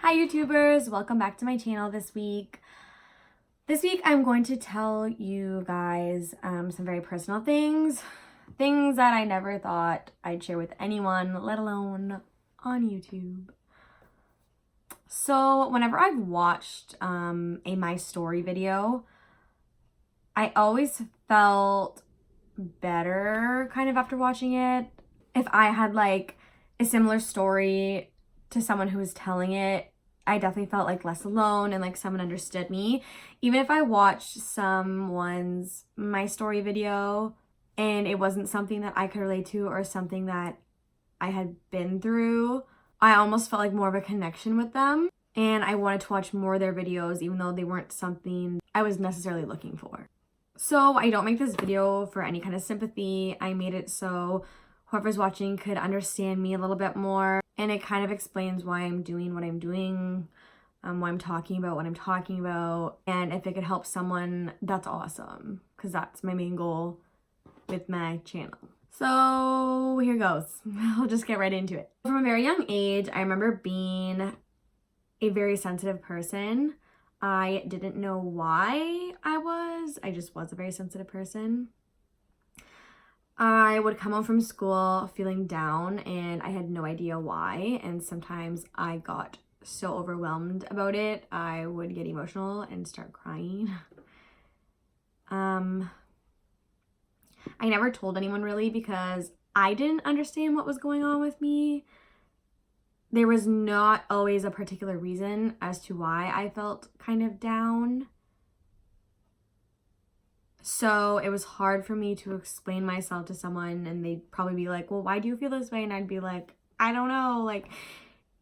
Hi YouTubers, welcome back to my channel this week. This week I'm going to tell you guys some very personal things that I never thought I'd share with anyone, let alone on YouTube. So whenever I've watched a My Story video, I always felt better kind of after watching it. If I had like a similar story to someone who was telling it, I definitely felt like less alone and like someone understood me. Even if I watched someone's My Story video and it wasn't something that I could relate to or something that I had been through, I almost felt like more of a connection with them. And I wanted to watch more of their videos even though they weren't something I was necessarily looking for. So I don't make this video for any kind of sympathy. I made it so whoever's watching could understand me a little bit more. And it kind of explains why I'm doing what I'm doing, why I'm talking about what I'm talking about. And if it could help someone, that's awesome. Because that's my main goal with my channel. So here goes. I'll just get right into it. From a very young age, I remember being a very sensitive person. I didn't know why I just was a very sensitive person. I would come home from school feeling down and I had no idea why, and sometimes I got so overwhelmed about it, I would get emotional and start crying. I never told anyone really because I didn't understand what was going on with me. There was not always a particular reason as to why I felt kind of down. So it was hard for me to explain myself to someone and they'd probably be like, well, why do you feel this way? And I'd be like, I don't know. Like,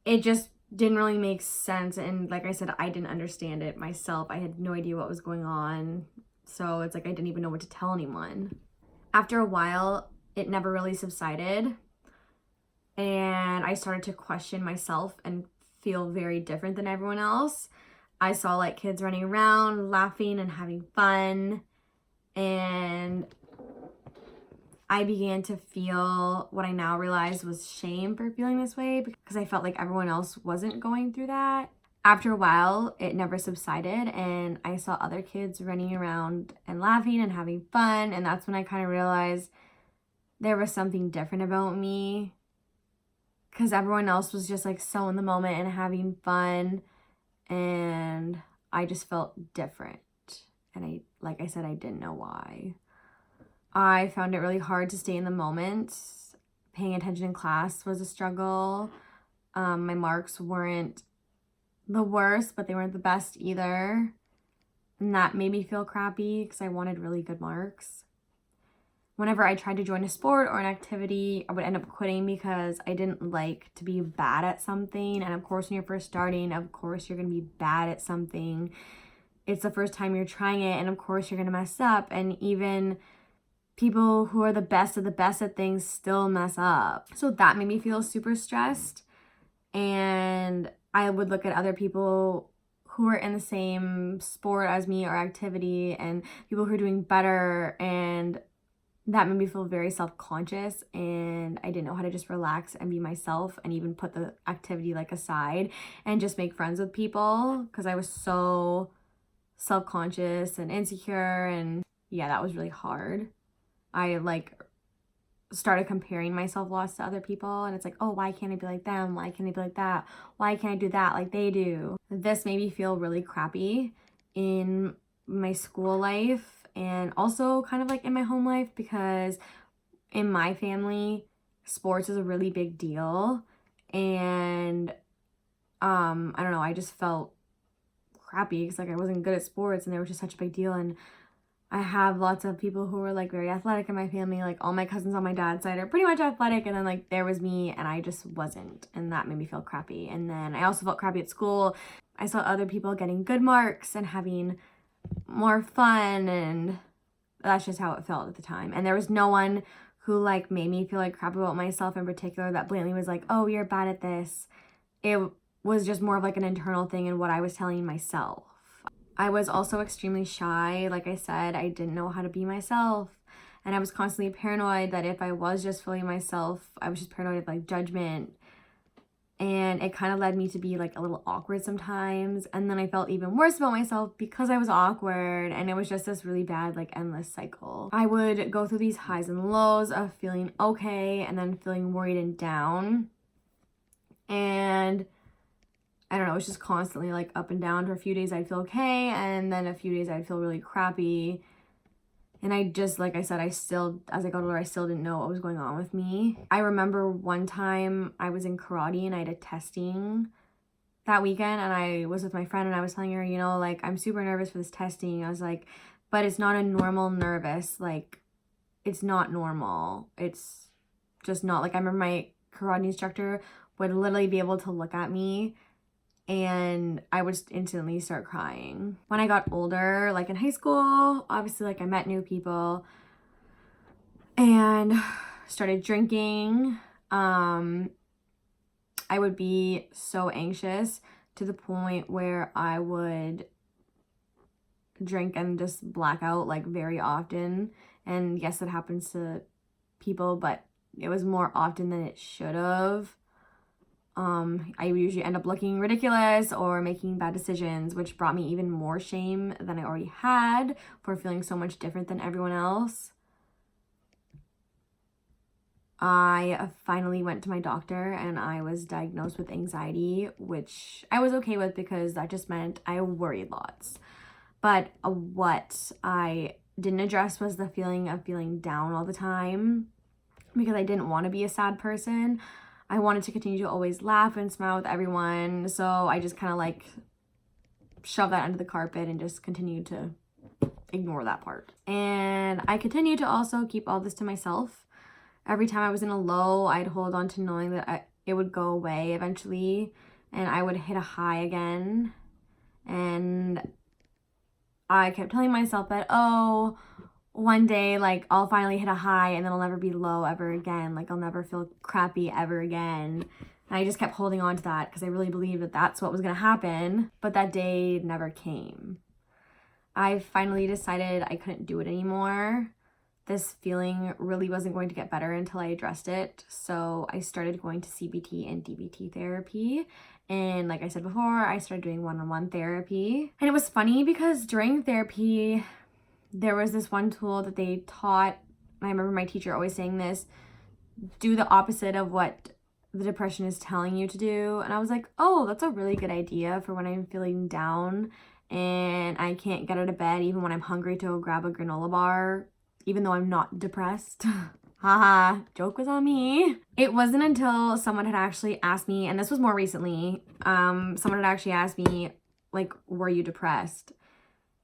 it just didn't really make sense. And like I said, I didn't understand it myself. I had no idea what was going on. So it's like I didn't even know what to tell anyone. After a while, it never really subsided. And I started to question myself and feel very different than everyone else. I saw like kids running around, laughing and having fun. And I began to feel what I now realize was shame for feeling this way because I felt like everyone else wasn't going through that. After a while, it never subsided and I saw other kids running around and laughing and having fun. And that's when I kind of realized there was something different about me because everyone else was just like so in the moment and having fun. And I just felt different. And like I said, I didn't know why. I found it really hard to stay in the moment. Paying attention in class was a struggle. My marks weren't the worst, but they weren't the best either. And that made me feel crappy because I wanted really good marks. Whenever I tried to join a sport or an activity, I would end up quitting because I didn't like to be bad at something. And of course, when you're first starting, of course, you're going to be bad at something. It's the first time you're trying it, and of course, you're going to mess up. And even people who are the best at things still mess up. So that made me feel super stressed. And I would look at other people who are in the same sport as me or activity and people who are doing better, and that made me feel very self-conscious, and I didn't know how to just relax and be myself and even put the activity like aside and just make friends with people because I was so self-conscious and insecure. And yeah, that was really hard. I like started comparing myself lots to other people, and it's like, oh, why can't I be like them? Why can't I be like that? Why can't I do that like they do? This made me feel really crappy in my school life and also kind of like in my home life because in my family, sports is a really big deal. And I don't know, I just felt crappy because like I wasn't good at sports and they were just such a big deal. And I have lots of people who are like very athletic in my family. Like all my cousins on my dad's side are pretty much athletic, and then like there was me and I just wasn't, and that made me feel crappy. And then I also felt crappy at school. I saw other people getting good marks and having more fun, and that's just how it felt at the time. And there was no one who like made me feel like crap about myself in particular that blatantly was like, oh, you're bad at this. It was just more of like an internal thing and what I was telling myself. I was also extremely shy. Like I said, I didn't know how to be myself. And I was constantly paranoid that if I was just feeling myself, I was just paranoid of like judgment. And it kind of led me to be like a little awkward sometimes. And then I felt even worse about myself because I was awkward. And it was just this really bad, like, endless cycle. I would go through these highs and lows of feeling okay and then feeling worried and down. And I don't know, it was just constantly like up and down. For a few days I'd feel okay, and then a few days I'd feel really crappy. And I just, like I said, as I got older, I still didn't know what was going on with me. I remember one time I was in karate and I had a testing that weekend, and I was with my friend and I was telling her, you know, like, I'm super nervous for this testing. I was like, but it's not a normal nervous. Like, it's not normal. It's just not. Like, I remember my karate instructor would literally be able to look at me and I would instantly start crying. When I got older, like in high school, obviously, like, I met new people and started drinking. I would be so anxious to the point where I would drink and just black out, like, very often. And yes, it happens to people, but it was more often than it should have. I would usually end up looking ridiculous or making bad decisions, which brought me even more shame than I already had for feeling so much different than everyone else. I finally went to my doctor and I was diagnosed with anxiety, which I was okay with because that just meant I worried lots. But what I didn't address was the feeling of feeling down all the time, because I didn't want to be a sad person. I wanted to continue to always laugh and smile with everyone. So I just kind of like shoved that under the carpet and just continued to ignore that part. And I continued to also keep all this to myself. Every time I was in a low, I'd hold on to knowing that it would go away eventually and I would hit a high again. And I kept telling myself that, oh, one day, like, I'll finally hit a high and then I'll never be low ever again. Like, I'll never feel crappy ever again. And I just kept holding on to that because I really believed that that's what was going to happen. But that day never came. I finally decided I couldn't do it anymore. This feeling really wasn't going to get better until I addressed it. So I started going to CBT and DBT therapy. And like I said before, I started doing one-on-one therapy. And it was funny because during therapy, there was this one tool that they taught. I remember my teacher always saying this: do the opposite of what the depression is telling you to do. And I was like, oh, that's a really good idea for when I'm feeling down and I can't get out of bed even when I'm hungry to go grab a granola bar, even though I'm not depressed. Haha, joke was on me. It wasn't until someone had actually asked me, and this was more recently, someone had actually asked me, like, were you depressed?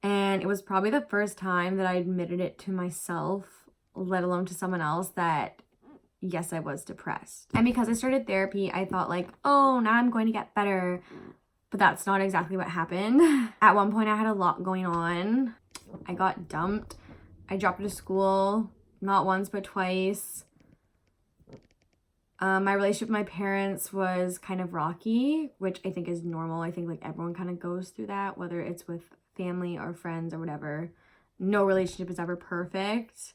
And it was probably the first time that I admitted it to myself, let alone to someone else, that yes, I was depressed. And because I started therapy, I thought like, oh, now I'm going to get better. But that's not exactly what happened. At one point, I had a lot going on. I got dumped. I dropped out of school, not once, but twice. My relationship with my parents was kind of rocky, which I think is normal. I think like everyone kind of goes through that, whether it's with family or friends or whatever. No relationship is ever perfect.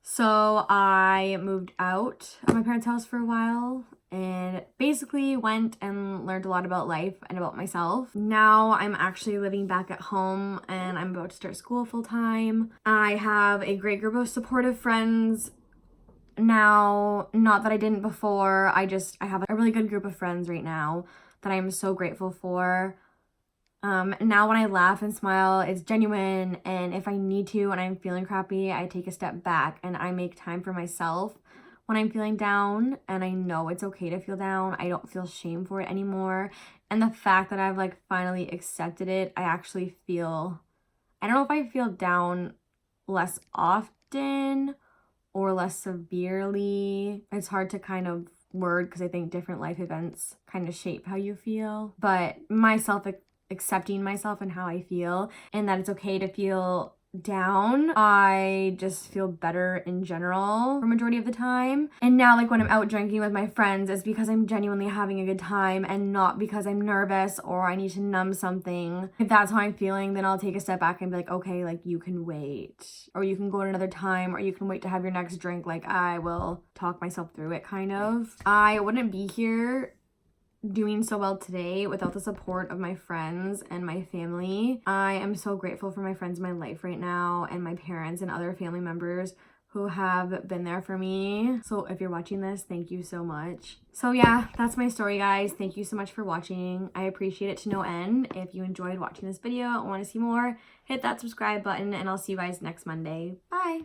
So I moved out of my parents' house for a while and basically went and learned a lot about life and about myself. Now I'm actually living back at home and I'm about to start school full time. I have a great group of supportive friends now. Not that I didn't before. I have a really good group of friends right now that I'm so grateful for. Now when I laugh and smile, it's genuine, and if I need to and I'm feeling crappy, I take a step back and I make time for myself when I'm feeling down, and I know it's okay to feel down. I don't feel shame for it anymore. And the fact that I've like finally accepted it, I actually feel, I don't know if I feel down less often or less severely. It's hard to kind of word because I think different life events kind of shape how you feel. But accepting myself and how I feel, and that it's okay to feel down, I just feel better in general for majority of the time. And now like when I'm out drinking with my friends, it's because I'm genuinely having a good time and not because I'm nervous or I need to numb something. If that's how I'm feeling, then I'll take a step back and be like, okay, like you can wait, or you can go at another time, or you can wait to have your next drink. Like I will talk myself through it, kind of. I wouldn't be here doing so well today without the support of my friends and my family. I am so grateful for my friends in my life right now and my parents and other family members who have been there for me. So if you're watching this, thank you so much. So yeah, that's my story, guys. Thank you so much for watching. I appreciate it to no end. If you enjoyed watching this video and want to see more, hit that subscribe button, and I'll see you guys next Monday. Bye.